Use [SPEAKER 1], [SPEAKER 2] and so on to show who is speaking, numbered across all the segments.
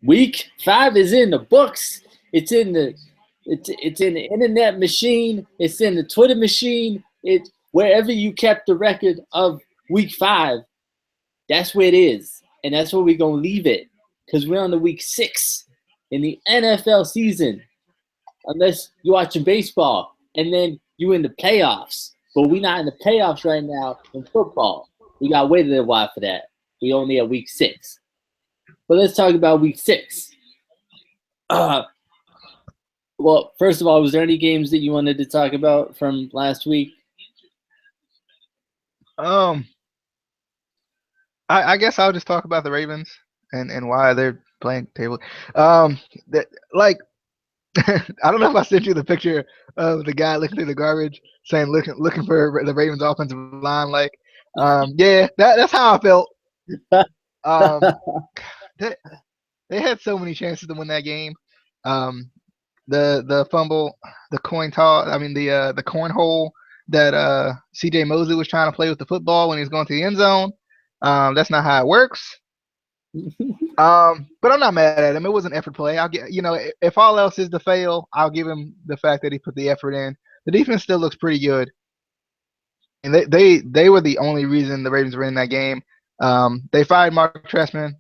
[SPEAKER 1] Week 5 is in the books. It's in the internet machine. It's in the Twitter machine. It's wherever you kept the record of week 5. That's where it is, and that's where we're gonna leave it because we're on the week 6 in the NFL season. Unless you're watching baseball and then you in the playoffs, but we're not in the playoffs right now in football. We got to wait a little while for that. We only at week 6. But let's talk about week 6. Well, first of all, was there any games that you wanted to talk about from last week?
[SPEAKER 2] I guess I'll just talk about the Ravens and why they're playing table. Like I don't know if I sent you the picture of the guy looking through the garbage saying looking for the Ravens offensive line. Like, yeah, that's how I felt. They had so many chances to win that game. The fumble, the coin toss. I mean the cornhole that C.J. Mosley was trying to play with the football when he was going to the end zone. That's not how it works. But I'm not mad at him. It was an effort play. I'll get, if all else is to fail, I'll give him the fact that he put the effort in. The defense still looks pretty good, and they were the only reason the Ravens were in that game. They fired Mark Trestman.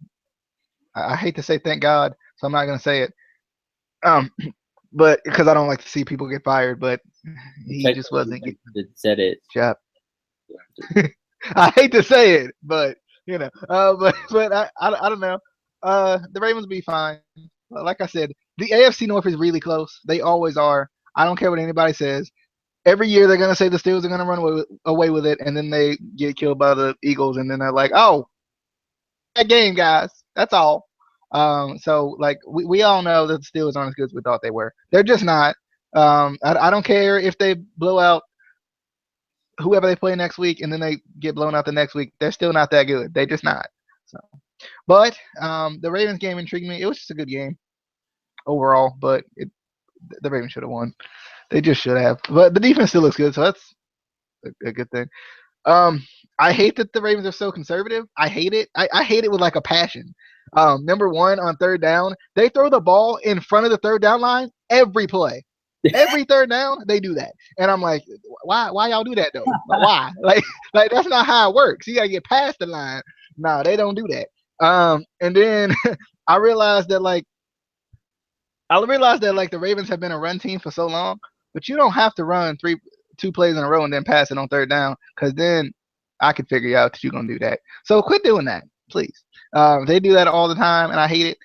[SPEAKER 2] I hate to say thank God, so I'm not gonna say it. But because I don't like to see people get fired, but he just wasn't getting
[SPEAKER 1] said it.
[SPEAKER 2] Job. I hate to say it, but but I don't know. The Ravens will be fine. Like I said, the AFC North is really close. They always are. I don't care what anybody says. Every year they're gonna say the Steelers are gonna run away with it, and then they get killed by the Eagles, and then they're like, "Oh, that game, guys. That's all." So like we all know that the Steelers aren't as good as we thought they were. They're just not. I don't care if they blow out whoever they play next week, and then they get blown out the next week. They're still not that good. They're just not. So, but the Ravens game intrigued me. It was just a good game overall, but the Ravens should have won. They just should have. But the defense still looks good, so that's a good thing. I hate that the Ravens are so conservative. I hate it. I hate it with like a passion. Number one, on third down, they throw the ball in front of the third down line every play. Every third down, they do that, and I'm like, why y'all do that though? Why? Like that's not how it works. You gotta get past the line. No, they don't do that. And then I realized that the Ravens have been a run team for so long, but you don't have to run two plays in a row and then pass it on third down, because then I could figure out that you're gonna do that. So quit doing that, please. They do that all the time, and I hate it.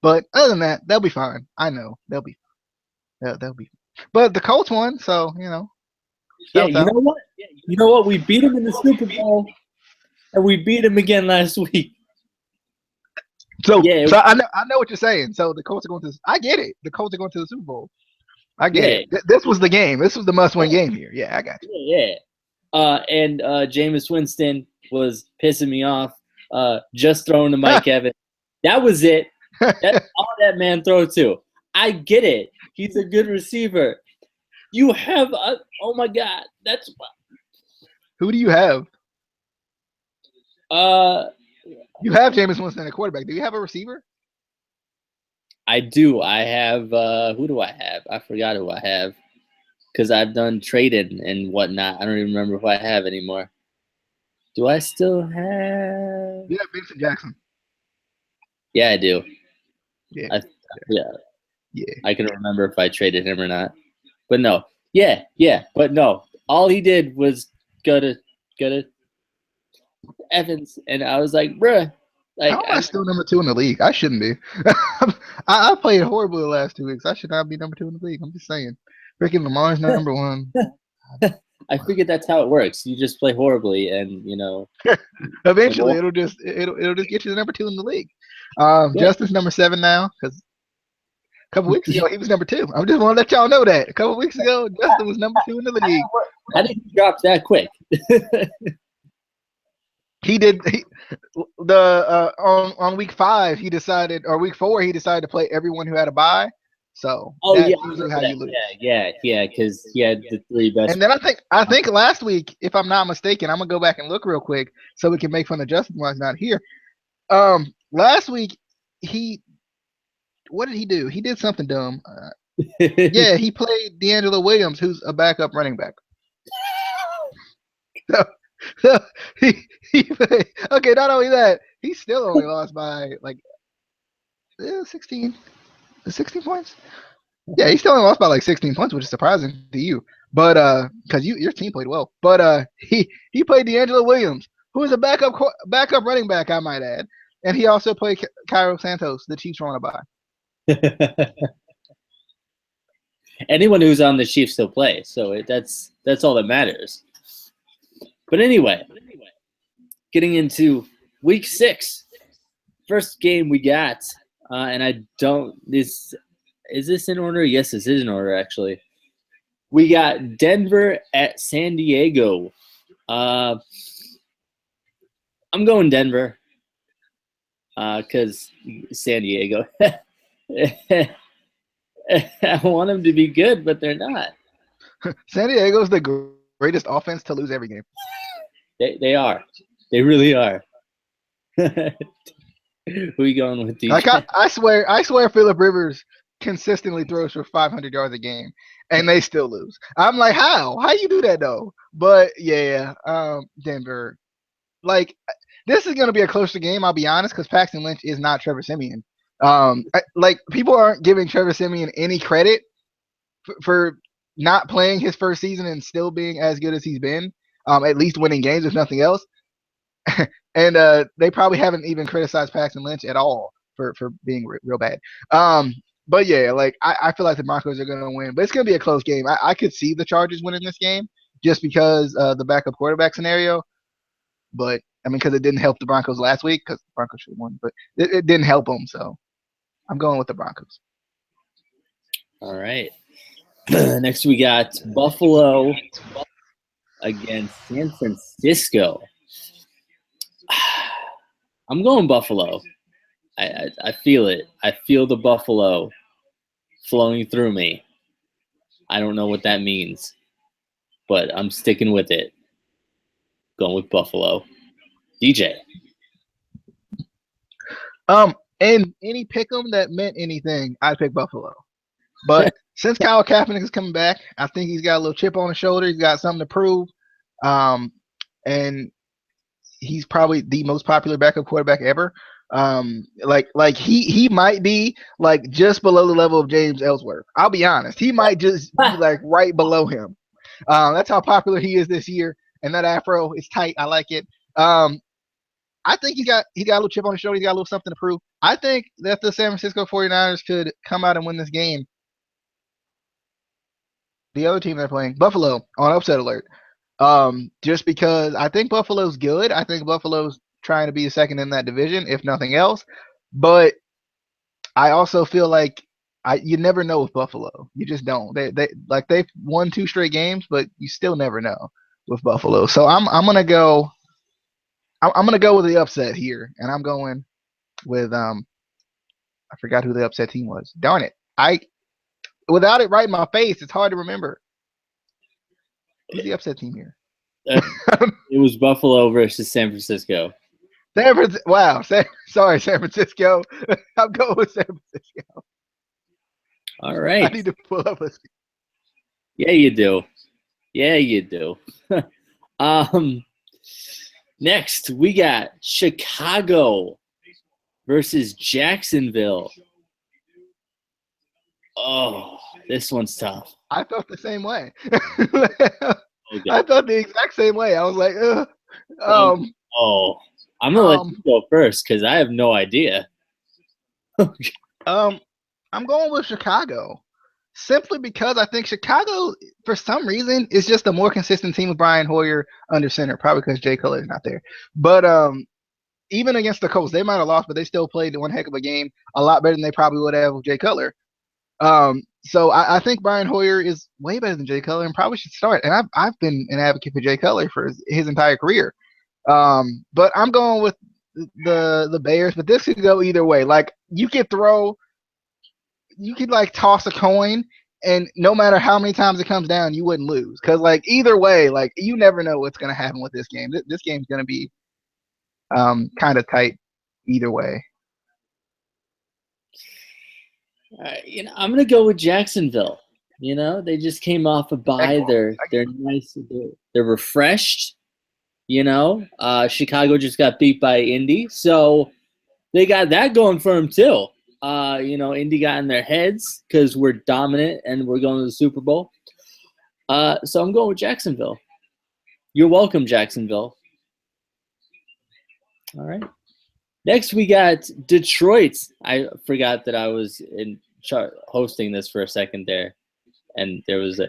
[SPEAKER 2] But other than that, they'll be fine. I know they'll be. They'll be. But the Colts won, so
[SPEAKER 1] Yeah, you know what? You know what? We beat them in the Super Bowl, and we beat them again last week.
[SPEAKER 2] So I know what you're saying. So the Colts are going to. I get it. The Colts are going to the Super Bowl. I get it. This was the game. This was the must-win game here. Yeah, I got you.
[SPEAKER 1] Yeah. And Jameis Winston was pissing me off. Just throwing to Mike Evans. That was it. That's all that man throw to. I get it. He's a good receiver. You have oh my God. That's
[SPEAKER 2] who do you have? You have Jameis Winston at quarterback. Do you have a receiver?
[SPEAKER 1] I do. I have who do I have? I forgot who I have. Because I've done trading and whatnot. I don't even remember who I have anymore. Do I still have?
[SPEAKER 2] Yeah, Vincent Jackson.
[SPEAKER 1] Yeah, I do.
[SPEAKER 2] Yeah.
[SPEAKER 1] Yeah. I can remember if I traded him or not. But no. Yeah. But no. All he did was go to Evans, and I was like, bruh. Like,
[SPEAKER 2] how am I still number 2 in the league? I shouldn't be. I played horribly the last 2 weeks. I should not be number 2 in the league. I'm just saying. Freaking Lamar's number 1.
[SPEAKER 1] I figured that's how it works. You just play horribly, and
[SPEAKER 2] eventually it'll just get you to number 2 in the league. Justin's number 7 now, because a couple weeks ago he was number 2. I just want to let y'all know that a couple weeks ago Justin was number 2 in the league.
[SPEAKER 1] How did he drop that quick?
[SPEAKER 2] He did. On week 5 he decided, or week 4 he decided to play everyone who had a bye. So that's usually how you lose.
[SPEAKER 1] Yeah, because he had the 3 best.
[SPEAKER 2] And then I think last week, if I'm not mistaken, I'm gonna go back and look real quick so we can make fun of Justin while he's not here. Last week he what did he do? He did something dumb. Yeah, he played D'Angelo Williams, who's a backup running back. So, so okay. Not only that, he still only lost by like 16 points. Yeah, he still only lost by like 16 points, which is surprising to you. But because your team played well. But he played D'Angelo Williams, who is a backup running back, I might add, and he also played Cairo Santos, the Chiefs running by.
[SPEAKER 1] Anyone who's on the Chiefs still plays, so that's all that matters. But anyway, getting into week 6, first game we got, and I don't. Is this in order? Yes, this is in order actually. We got Denver at San Diego. I'm going Denver because San Diego. I want them to be good, but they're not.
[SPEAKER 2] San Diego's the greatest offense to lose every game.
[SPEAKER 1] They are. They really are. Who are you going with, DJ?
[SPEAKER 2] Like I swear Phillip Rivers consistently throws for 500 yards a game, and they still lose. I'm like, how you do that though? But yeah, Denver. Like, this is gonna be a closer game. I'll be honest, because Paxton Lynch is not Trevor Siemian. Like, people aren't giving Trevor Siemian any credit for not playing his first season and still being as good as he's been. At least winning games, if nothing else. And they probably haven't even criticized Paxton Lynch at all for being real bad. But yeah, like I feel like the Broncos are going to win, but it's going to be a close game. I could see the Chargers winning this game just because the backup quarterback scenario. But I mean, because it didn't help the Broncos last week, because the Broncos should have won, but it didn't help them. So I'm going with the Broncos.
[SPEAKER 1] All right. Next we got Buffalo against San Francisco. I'm going Buffalo. I feel it. I feel the Buffalo flowing through me. I don't know what that means, but I'm sticking with it. Going with Buffalo. DJ.
[SPEAKER 2] And any pick 'em that meant anything, I'd pick Buffalo. But since Kyle Kaepernick is coming back, I think he's got a little chip on his shoulder. He's got something to prove. And he's probably the most popular backup quarterback ever. Like he might be like just below the level of James Ellsworth. I'll be honest. He might just be like right below him. That's how popular he is this year. And that afro is tight. I like it. I think he got a little chip on his shoulder. He got a little something to prove. I think that the San Francisco 49ers could come out and win this game. The other team they're playing, Buffalo, on upset alert. Just because I think Buffalo's good. I think Buffalo's trying to be a second in that division, if nothing else. But I also feel like you never know with Buffalo. You just don't. They've won 2 straight games, but you still never know with Buffalo. So I'm gonna go. I'm gonna go with the upset here, and I'm going with I forgot who the upset team was. Darn it! Without it right in my face, it's hard to remember. Who's the upset team here?
[SPEAKER 1] It was Buffalo versus San Francisco.
[SPEAKER 2] Wow. Sorry, San Francisco. I'm going with San Francisco.
[SPEAKER 1] All right.
[SPEAKER 2] I need to pull up a.
[SPEAKER 1] Yeah, you do. Yeah, you do. Next, we got Chicago versus Jacksonville. Oh, this one's tough.
[SPEAKER 2] I felt the same way. I felt the exact same way. I was like,
[SPEAKER 1] I'm gonna let you go first because I have no idea.
[SPEAKER 2] I'm going with Chicago simply because I think Chicago, for some reason, is just a more consistent team with Brian Hoyer under center. Probably because Jay Cutler is not there. But even against the Colts, they might have lost, but they still played one heck of a game, a lot better than they probably would have with Jay Cutler. So I think Brian Hoyer is way better than Jay Cutler and probably should start. And I've been an advocate for Jay Cutler for his entire career. But I'm going with the Bears. But this could go either way. Like you could like toss a coin, and no matter how many times it comes down, you wouldn't lose. Because like either way, like you never know what's going to happen with this game. This game's going to be kind of tight either way.
[SPEAKER 1] I'm gonna go with Jacksonville. They just came off a bye. They're nice. They're refreshed. Chicago just got beat by Indy, so they got that going for them too. Indy got in their heads because we're dominant and we're going to the Super Bowl. So I'm going with Jacksonville. You're welcome, Jacksonville. All right. Next, we got Detroit. I forgot that I was hosting this for a second there, and there was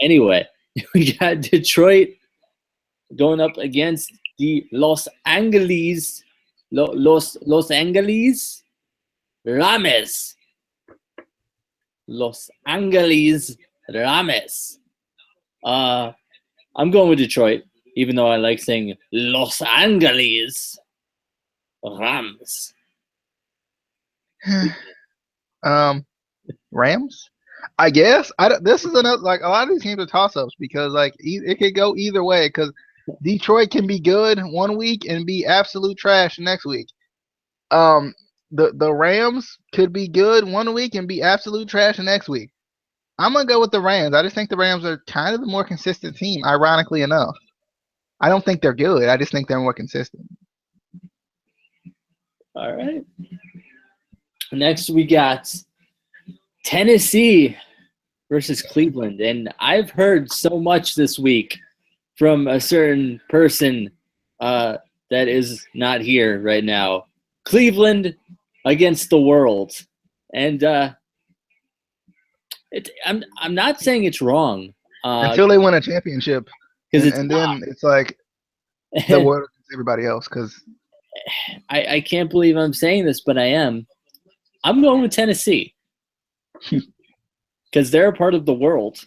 [SPEAKER 1] anyway. We got Detroit going up against the Los Angeles Rams. Los Angeles Rams. I'm going with Detroit, even though I like saying Los Angeles Rams.
[SPEAKER 2] Rams? I guess. This is another, like, a lot of these games are toss-ups because, like, it could go either way because Detroit can be good one week and be absolute trash next week. The Rams could be good one week and be absolute trash the next week. I'm gonna go with the Rams. I just think the Rams are kind of the more consistent team, ironically enough. I don't think they're good. I just think they're more consistent.
[SPEAKER 1] All right. Next, we got Tennessee versus Cleveland. And I've heard so much this week from a certain person that is not here right now. Cleveland against the world. And I'm not saying it's wrong.
[SPEAKER 2] Until they win a championship. And then it's like the world against everybody else. Because
[SPEAKER 1] I can't believe I'm saying this, but I am. I'm going with Tennessee. Because they're a part of the world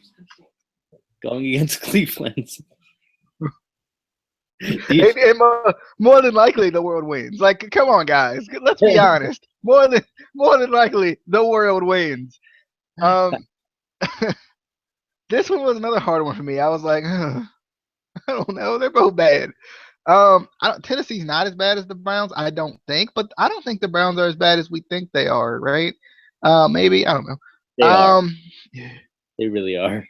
[SPEAKER 1] going against Cleveland.
[SPEAKER 2] More than likely, the world wins. Like, come on, guys. Let's be honest. More than likely, the world wins. This one was another hard one for me. I was like, I don't know. They're both bad. Tennessee's not as bad as the Browns, I don't think. But I don't think the Browns are as bad as we think they are, right? Maybe. I don't know.
[SPEAKER 1] They are. They really are.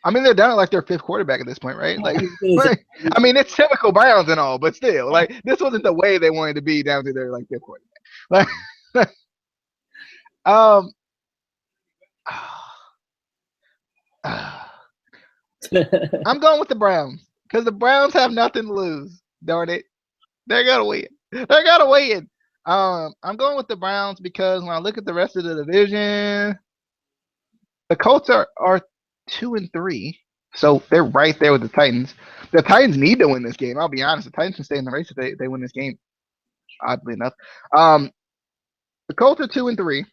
[SPEAKER 2] I mean, they're down like their fifth quarterback at this point, right? Like, I mean, it's typical Browns and all, but still, like, this wasn't the way they wanted to be down to their like fifth quarterback. Like, I'm going with the Browns because the Browns have nothing to lose. Darn it, they're gonna win. They're gonna win. I'm going with the Browns because when I look at the rest of the division, the Colts are 2-3, so they're right there with the Titans. The Titans need to win this game. I'll be honest. The Titans can stay in the race if they win this game. Oddly enough, the Colts are 2-3,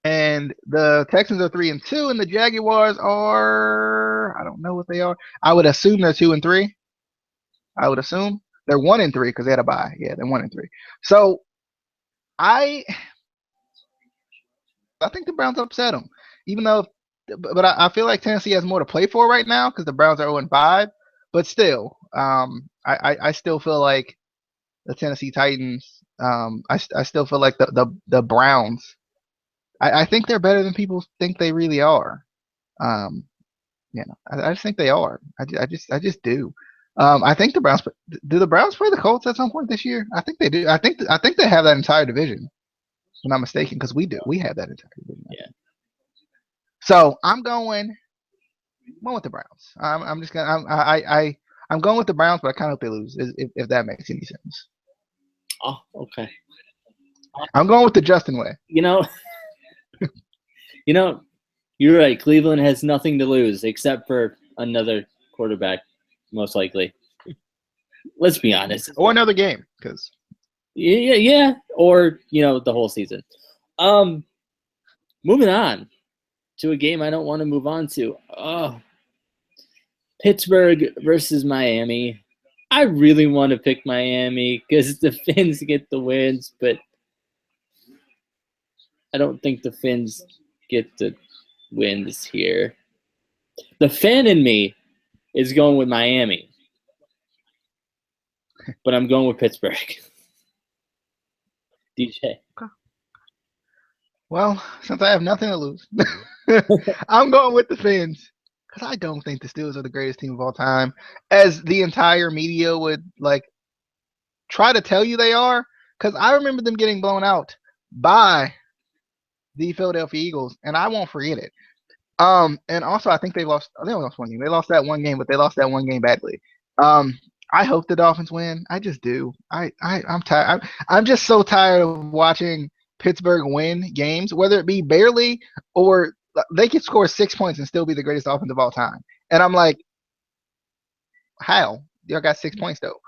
[SPEAKER 2] and the Texans are 3-2, and the Jaguars are, I don't know what they are. I would assume they're 2-3. I would assume they're 1-3 because they had a bye. Yeah, they're 1-3. So I think the Browns upset them, even though. But I feel like Tennessee has more to play for right now because the Browns are 0-5. But still, I still feel like the Tennessee Titans. I still feel like the Browns. I think they're better than people think they really are. I just think they are. I just do. I think the Browns. Do the Browns play the Colts at some point this year? I think they do. I think they have that entire division. If I'm not mistaken, because we do. We have that entire division.
[SPEAKER 1] Yeah.
[SPEAKER 2] So I'm going with the Browns. I'm just gonna. I'm going with the Browns, but I kind of hope they lose. If that makes any sense.
[SPEAKER 1] Oh, okay.
[SPEAKER 2] I'm going with the Justin way.
[SPEAKER 1] You're right. Cleveland has nothing to lose except for another quarterback, most likely. Let's be honest.
[SPEAKER 2] Or another game, because.
[SPEAKER 1] Yeah, or the whole season. Moving on to a game I don't want to move on to. Pittsburgh versus Miami. I really want to pick Miami because the Fins get the wins, but I don't think the Fins get the wins here. The fan in me is going with Miami, but I'm going with Pittsburgh. DJ.
[SPEAKER 2] Well, since I have nothing to lose, I'm going with the Fins because I don't think the Steelers are the greatest team of all time, as the entire media would like try to tell you they are. Because I remember them getting blown out by the Philadelphia Eagles, and I won't forget it. And also I think they lost. They only lost one game. They lost that one game, but they lost that one game badly. I hope the Dolphins win. I just do. I'm tired. I'm just so tired of watching Pittsburgh win games, whether it be barely or they could score 6 points and still be the greatest offense of all time. And I'm like, how? Y'all got 6 points though.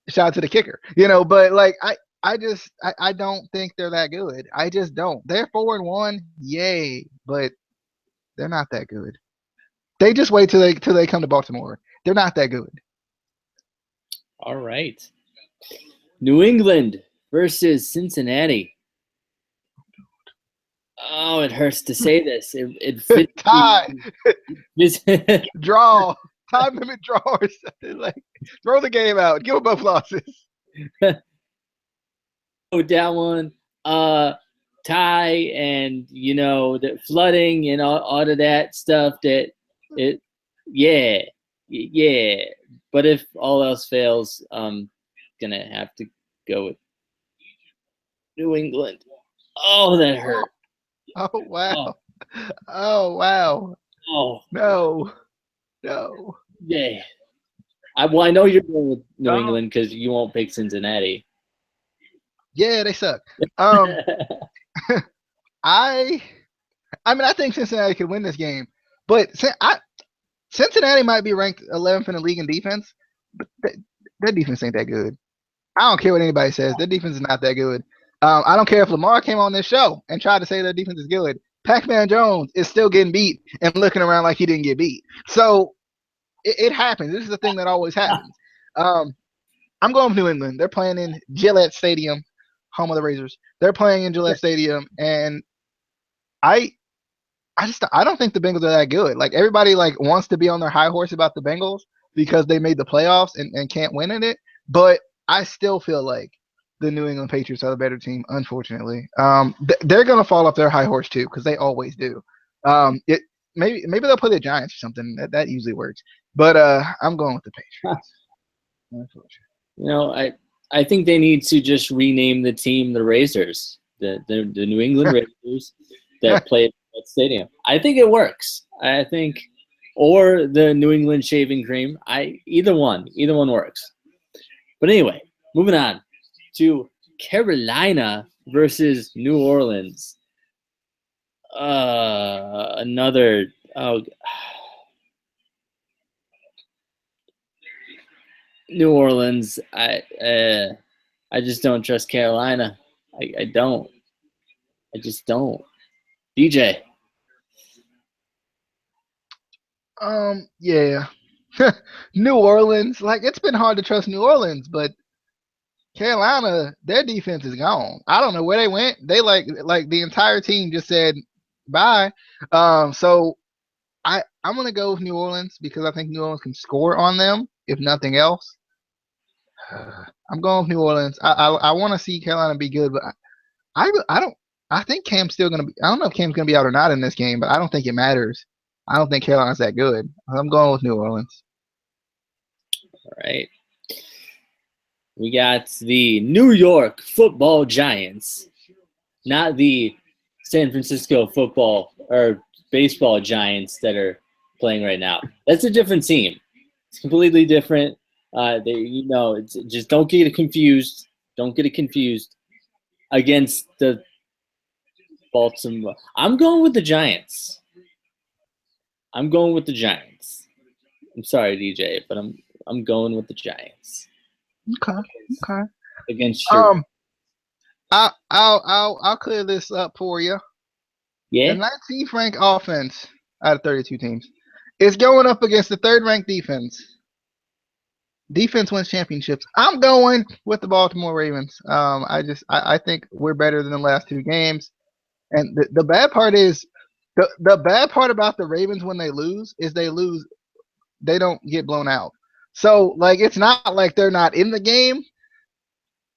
[SPEAKER 2] Shout out to the kicker, But like I don't think they're that good. I just don't. They're 4-1, yay, but they're not that good. They just wait till they come to Baltimore. They're not that good.
[SPEAKER 1] All right. New England versus Cincinnati. Oh, it hurts to say this. It fits
[SPEAKER 2] tie. Draw. Time limit draw or something. Like, throw the game out. Give them both losses.
[SPEAKER 1] With that one, tie and the flooding and all of that stuff yeah. But if all else fails, I'm gonna have to go with New England. Oh, that hurt.
[SPEAKER 2] Oh wow. Oh wow.
[SPEAKER 1] Oh
[SPEAKER 2] no.
[SPEAKER 1] Yeah. I know you're going with New England because you won't pick Cincinnati.
[SPEAKER 2] Yeah, they suck. I think Cincinnati could win this game, but Cincinnati might be ranked 11th in the league in defense, but their defense ain't that good. I don't care what anybody says. Their defense is not that good. I don't care if Lamar came on this show and tried to say their defense is good. Pac-Man Jones is still getting beat and looking around like he didn't get beat. So it happens. This is the thing that always happens. I'm going with New England. They're playing in Gillette Stadium, home of the Razors. They're playing in Gillette Stadium, and I don't think the Bengals are that good. Like, everybody wants to be on their high horse about the Bengals because they made the playoffs and can't win in it. But I still feel like the New England Patriots are the better team, unfortunately. They're going to fall off their high horse too, because they always do. Maybe they'll play the Giants or something. That usually works. But I'm going with the Patriots.
[SPEAKER 1] I think they need to just rename the team the Razors, the New England Razors that play at that stadium. I think it works. I think, or the New England Shaving Cream. Either one works. But anyway, moving on to Carolina versus New Orleans. New Orleans. I just don't trust Carolina. I don't. I just don't. DJ.
[SPEAKER 2] Yeah. New Orleans. It's been hard to trust New Orleans, but Carolina, their defense is gone. I don't know where they went. They like the entire team just said bye. So I'm gonna go with New Orleans because I think New Orleans can score on them, if nothing else. I'm going with New Orleans. I want to see Carolina be good, but I don't. I think Cam's still gonna be. I don't know if Cam's gonna be out or not in this game, but I don't think it matters. I don't think Carolina's that good. I'm going with New Orleans.
[SPEAKER 1] All right. We got the New York Football Giants, not the San Francisco Football or Baseball Giants that are playing right now. That's a different team. It's completely different. Just don't get it confused. Don't get it confused against the Baltimore. I'm going with the Giants. I'm sorry, DJ, but I'm going with the Giants.
[SPEAKER 2] Okay.
[SPEAKER 1] Against your
[SPEAKER 2] I'll clear this up for you.
[SPEAKER 1] Yeah.
[SPEAKER 2] The 19th ranked offense out of 32 teams is going up against the 3rd ranked defense. Defense wins championships. I'm going with the Baltimore Ravens. I think we're better than the last 2 games. And the bad part is the bad part about the Ravens when they lose is they don't get blown out. So it's not like they're not in the game.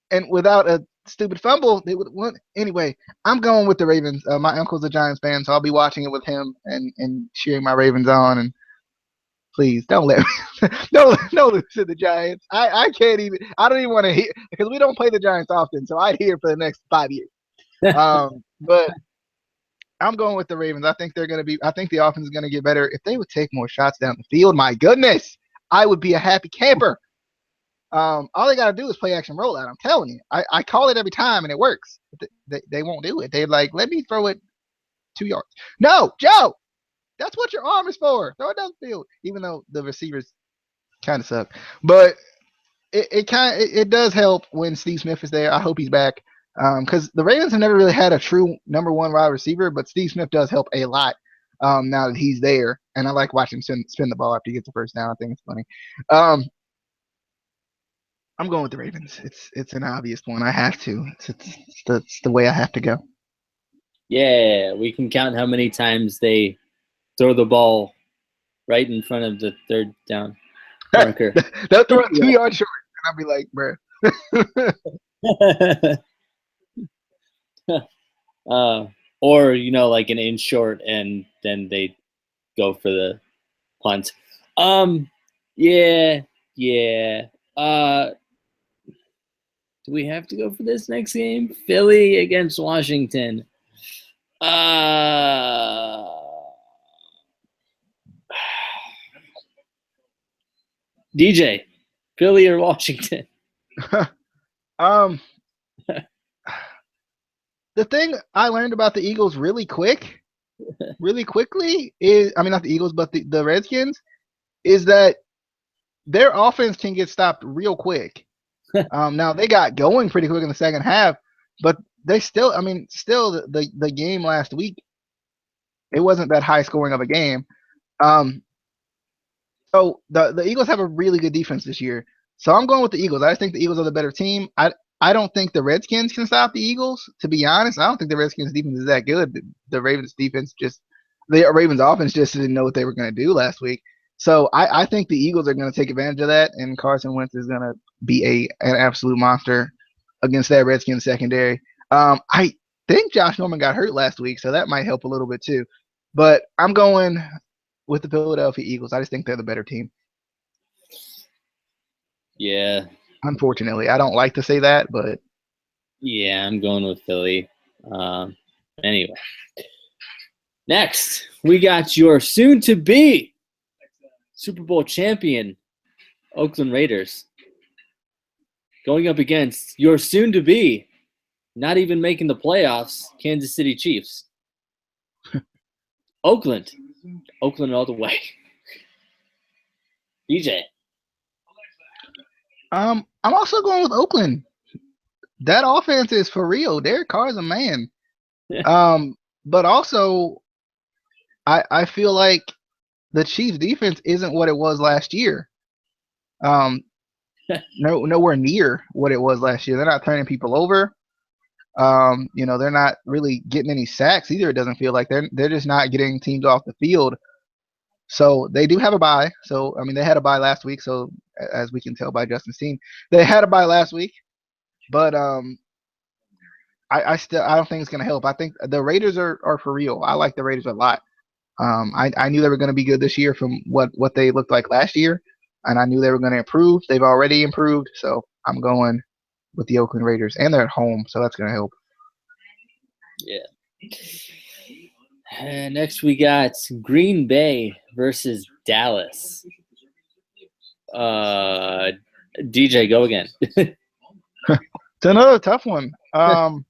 [SPEAKER 2] And without a stupid fumble, they would want anyway. I'm going with the Ravens. My uncle's a Giants fan, so I'll be watching it with him and cheering my Ravens on. And please don't let me don't lose to the Giants. I can't even. I don't even want to hear because we don't play the Giants often, so I'd hear for the next 5 years. But I'm going with the Ravens. I think they're going to be. I think the offense is going to get better if they would take more shots down the field. My goodness, I would be a happy camper. All they got to do is play action rollout. I'm telling you, I call it every time and it works. They won't do it. They're like, let me throw it 2 yards. No, Joe, that's what your arm is for. Throw it down the field. Even though the receivers kind of suck, but it does help when Steve Smith is there. I hope he's back because the Ravens have never really had a true number one wide receiver, but Steve Smith does help a lot now that he's there. And I like watching him spin the ball after he gets the first down. I think it's funny. I'm going with the Ravens. It's an obvious one. I have to. It's the way I have to go.
[SPEAKER 1] Yeah, we can count how many times they throw the ball right in front of the third down marker.
[SPEAKER 2] They'll throw it 2 yards short, and I'll be like, bro.
[SPEAKER 1] Or like an in short, and then they go for the punt. Yeah. Do we have to go for this next game? Philly against Washington. DJ, Philly or Washington?
[SPEAKER 2] The thing I learned about the Eagles really quickly is, I mean, not the Eagles, but the Redskins, is that their offense can get stopped real quick. Now they got going pretty quick in the second half, but they still, the game last week, it wasn't that high scoring of a game. So the Eagles have a really good defense this year. So I'm going with the Eagles. I just think the Eagles are the better team. I don't think the Redskins can stop the Eagles, to be honest. I don't think the Redskins defense is that good. The Ravens defense the Ravens offense just didn't know what they were going to do last week. So I think the Eagles are going to take advantage of that, and Carson Wentz is going to be an absolute monster against that Redskins secondary. I think Josh Norman got hurt last week, so that might help a little bit too. But I'm going with the Philadelphia Eagles. I just think they're the better team.
[SPEAKER 1] Yeah.
[SPEAKER 2] Unfortunately, I don't like to say that, but
[SPEAKER 1] yeah, I'm going with Philly. Anyway, next we got your soon-to-be Super Bowl champion, Oakland Raiders, going up against your soon-to-be, not even making the playoffs, Kansas City Chiefs. Oakland all the way. DJ.
[SPEAKER 2] I'm also going with Oakland. That offense is for real. Derek Carr is a man. But also, I feel like the Chiefs' defense isn't what it was last year. Nowhere near what it was last year. They're not turning people over. They're not really getting any sacks either. It doesn't feel like they're just not getting teams off the field. So they do have a bye. So they had a bye last week. So as we can tell by Justin's team, they had a bye last week. But I don't think it's gonna help. I think the Raiders are for real. I like the Raiders a lot. I knew they were going to be good this year from what they looked like last year, and I knew they were going to improve. They've already improved, so I'm going with the Oakland Raiders, and they're at home, so that's going to help.
[SPEAKER 1] Yeah. Next, we got Green Bay versus Dallas. DJ, go again.
[SPEAKER 2] It's another tough one. I'm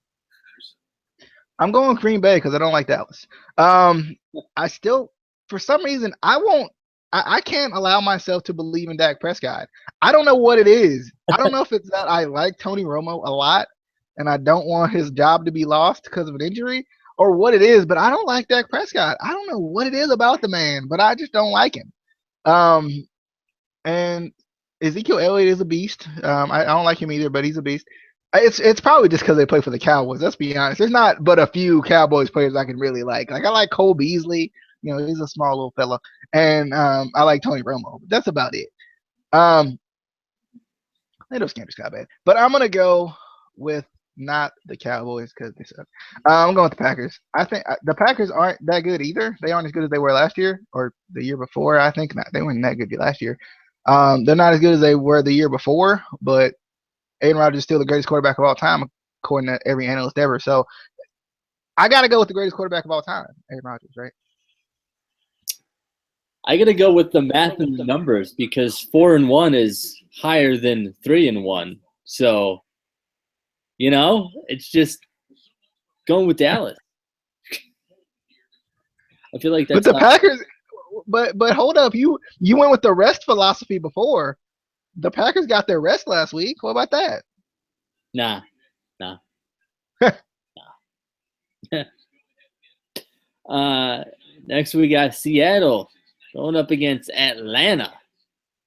[SPEAKER 2] going Green Bay because I don't like Dallas. I still, for some reason, I can't allow myself to believe in Dak Prescott. I don't know what it is. I don't know if it's that I like Tony Romo a lot and I don't want his job to be lost because of an injury or what it is, but I don't like Dak Prescott. I don't know what it is about the man, but I just don't like him. And Ezekiel Elliott is a beast. I don't like him either, but he's a beast. It's probably just because they play for the Cowboys. Let's be honest. There's not but a few Cowboys players I can really like. Like I like Cole Beasley. He's a small little fella, and I like Tony Romo. But that's about it. They don't scandal Scott bad, but I'm gonna go with not the Cowboys because they suck. I'm going with the Packers. I think the Packers aren't that good either. They aren't as good as they were last year or the year before. I think not. They weren't that good last year. They're not as good as they were the year before, but Aaron Rodgers is still the greatest quarterback of all time, according to every analyst ever. So I got to go with the greatest quarterback of all time, Aaron Rodgers, right?
[SPEAKER 1] I got to go with the math and the numbers because 4-1 is higher than 3-1. So, it's just going with Dallas. I feel like that's.
[SPEAKER 2] But the Packers, but hold up, you went with the rest philosophy before. The Packers got their rest last week. What about that?
[SPEAKER 1] Nah. Next we got Seattle going up against Atlanta.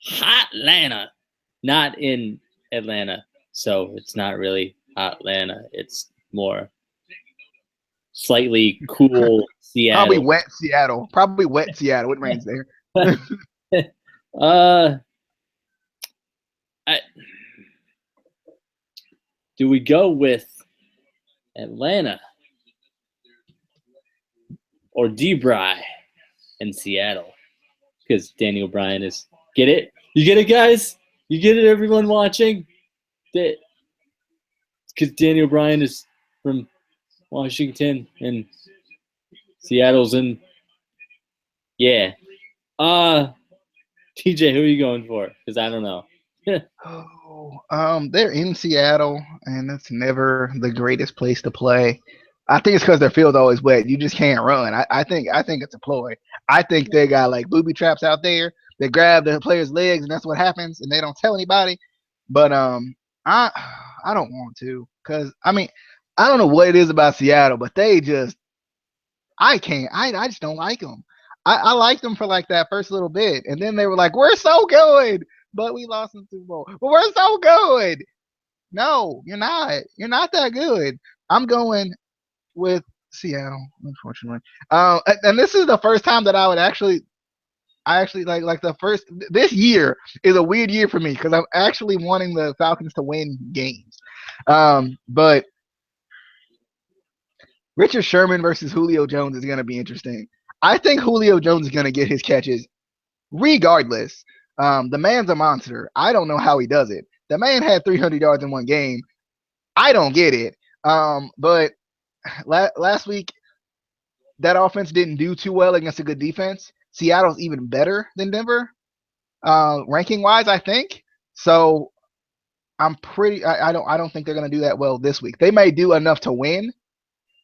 [SPEAKER 1] Hot Atlanta. Not in Atlanta, so it's not really hot Atlanta. It's more slightly cool Seattle.
[SPEAKER 2] Probably wet Seattle. It rains there.
[SPEAKER 1] Do we go with Atlanta or D-Bry in Seattle? Because Daniel Bryan is – get it? You get it, guys? You get it, everyone watching? Because Daniel Bryan is from Washington and Seattle's in – yeah. TJ, who are you going for? Because I don't know.
[SPEAKER 2] They're in Seattle, and that's never the greatest place to play. I think it's because their field's always wet. You just can't run. I think it's a ploy. I think they got like booby traps out there. They grab the player's legs, and that's what happens, and they don't tell anybody. But I don't want to, because I don't know what it is about Seattle, but they just I just don't like them. I liked them for like that first little bit, and then they were like, "We're so good," but we lost in the Super Bowl. But we're so good. No, you're not. You're not that good. I'm going with Seattle, unfortunately. And this is the first time that I actually like the first. This year is a weird year for me because I'm actually wanting the Falcons to win games. But Richard Sherman versus Julio Jones is going to be interesting. I think Julio Jones is going to get his catches regardless. The man's a monster. I don't know how he does it. The man had 300 yards in one game. I don't get it. But last week, that offense didn't do too well against a good defense. Seattle's even better than Denver, ranking-wise, I think. So I'm pretty. I don't think they're going to do that well this week. They may do enough to win,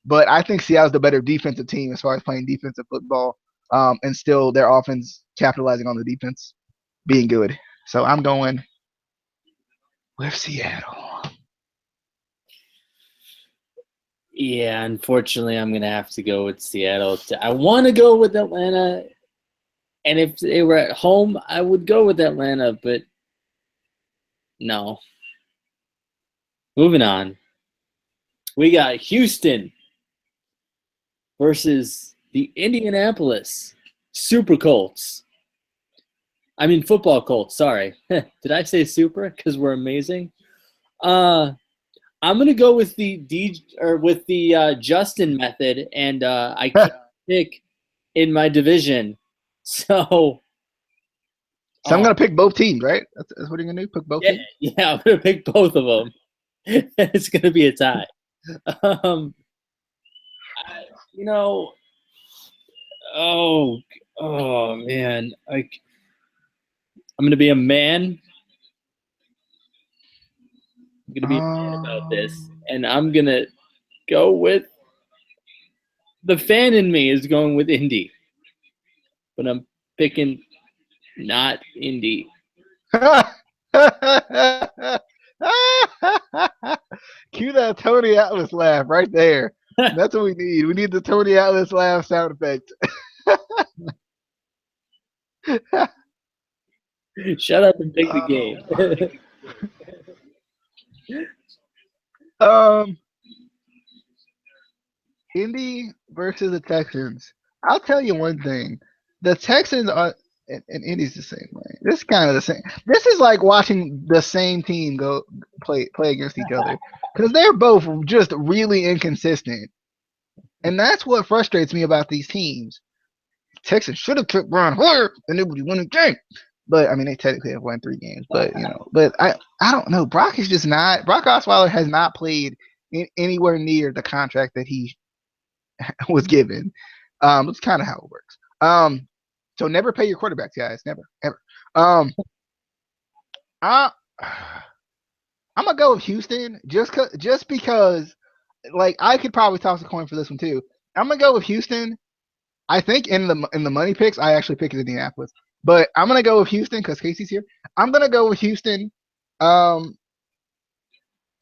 [SPEAKER 2] but I think Seattle's the better defensive team as far as playing defensive football, and still their offense capitalizing on the defense being good. So I'm going with Seattle.
[SPEAKER 1] Yeah, unfortunately, I'm going to have to go with Seattle. I want to go with Atlanta, and if they were at home, I would go with Atlanta, but no. Moving on. We got Houston versus the Indianapolis Super Colts. I mean football Colts, sorry. Did I say super? Because we're amazing. I'm gonna go with the Justin method, and I can't pick in my division. So
[SPEAKER 2] I'm gonna pick both teams, right? That's what you're gonna do. Pick both teams.
[SPEAKER 1] Yeah, I'm gonna pick both of them. It's gonna be a tie. Oh man, I'm gonna be a man. I'm gonna be a man about this, and I'm gonna go with the fan in me is going with Indy, but I'm picking not Indy.
[SPEAKER 2] Cue that Tony Atlas laugh right there. That's what we need. We need the Tony Atlas laugh sound effect.
[SPEAKER 1] Shut up and pick the game.
[SPEAKER 2] Indy versus the Texans. I'll tell you one thing. The Texans and Indy's the same way. This is kind of the same. This is like watching the same team go play against each other because they're both just really inconsistent, and that's what frustrates me about these teams. Texas should have kept Brian Hoyer, and they would have won the game. But I mean, they technically have won 3 games. But but I don't know. Brock Osweiler has not played anywhere near the contract that he was given. That's kind of how it works. So never pay your quarterbacks, guys. Never, ever. I'm gonna go with Houston just because, like, I could probably toss a coin for this one too. I'm gonna go with Houston. I think in the money picks, I actually picked Indianapolis, but I'm gonna go with Houston because Casey's here. I'm gonna go with Houston,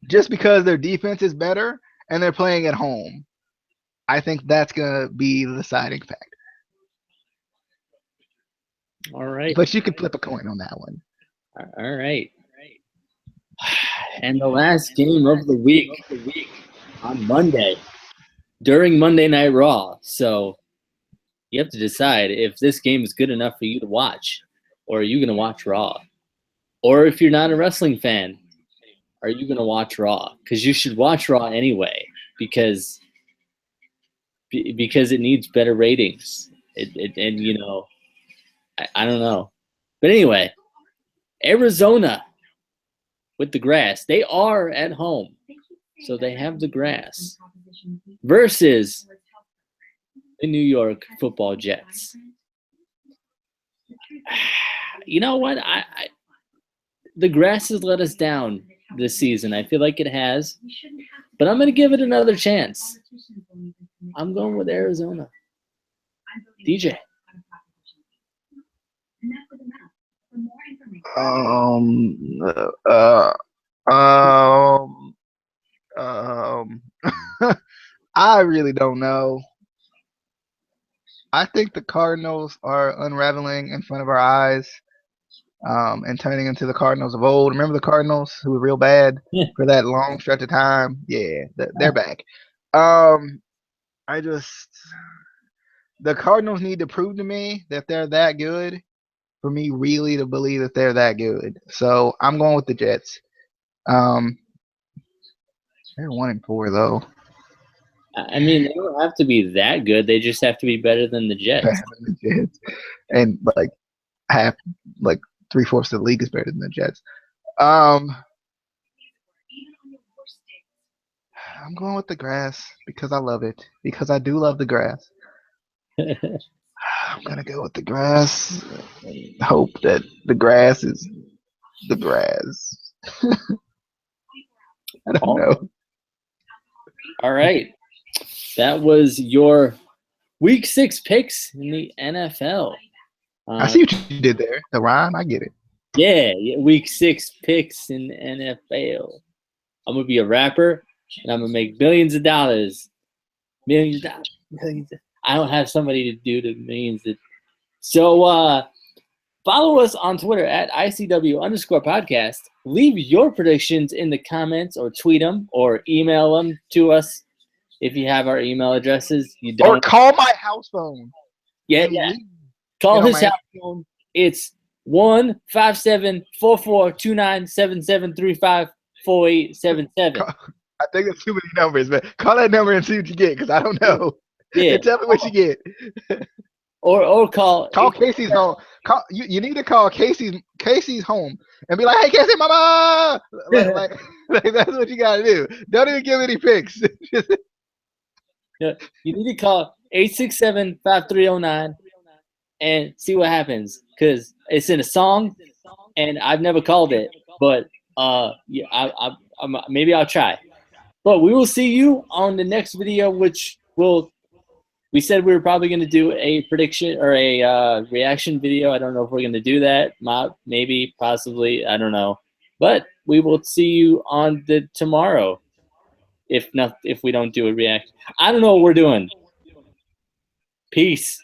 [SPEAKER 2] just because their defense is better and they're playing at home. I think that's gonna be the deciding factor.
[SPEAKER 1] All right.
[SPEAKER 2] But you could flip a coin on that one.
[SPEAKER 1] All right. And the last game of the week on Monday, during Monday Night Raw. So you have to decide if this game is good enough for you to watch, or are you going to watch Raw? Or if you're not a wrestling fan, are you going to watch Raw? Because you should watch Raw anyway, because it needs better ratings. I don't know. But anyway, Arizona with the grass. They are at home, so they have the grass, versus the New York Football Jets. You know what? The grass has let us down this season. I feel like it has. But I'm going to give it another chance. I'm going with Arizona. DJ.
[SPEAKER 2] I really don't know. I think the Cardinals are unraveling in front of our eyes, and turning into the Cardinals of old. Remember the Cardinals who were real bad for that long stretch of time? Yeah, they're back. The Cardinals need to prove to me that they're that good for me really to believe that they're that good. So I'm going with the Jets. They're 1-4 though.
[SPEAKER 1] I mean, they don't have to be that good. They just have to be better than the Jets.
[SPEAKER 2] Better than the Jets. And like 3/4 of the league is better than the Jets. I'm going with the grass because I love it. Because I do love the grass. I'm gonna go with the grass. Hope that the grass is the grass. I don't know.
[SPEAKER 1] All right. That was your Week 6 picks in the NFL.
[SPEAKER 2] I see what you did there. The rhyme, I get it.
[SPEAKER 1] Yeah, Week 6 picks in the NFL. I'm going to be a rapper, and I'm going to make billions of dollars. Millions of dollars. I don't have somebody to do the millions. So follow us on Twitter at ICW_podcast. Leave your predictions in the comments, or tweet them, or email them to us. If you have our email addresses, you don't.
[SPEAKER 2] Or call my house phone.
[SPEAKER 1] Yeah. Call his house phone. It's 1-574-429-7735-4877.
[SPEAKER 2] I think that's too many numbers, but call that number and see what you get, because I don't know.
[SPEAKER 1] Yeah.
[SPEAKER 2] Tell me what you get.
[SPEAKER 1] Or call
[SPEAKER 2] Casey's home. You need to call Casey's home and be like, "Hey, Casey, mama!" Like that's what you gotta do. Don't even give any picks.
[SPEAKER 1] Yeah, you need to call 867-5309 and see what happens, because it's in a song, and I've never called it, but maybe I'll try. But we will see you on the next video, which we said we were probably going to do a prediction or a reaction video. I don't know if we're going to do that. Maybe, possibly, I don't know. But we will see you on the tomorrow. If we don't do a reaction. I don't know what we're doing. Peace.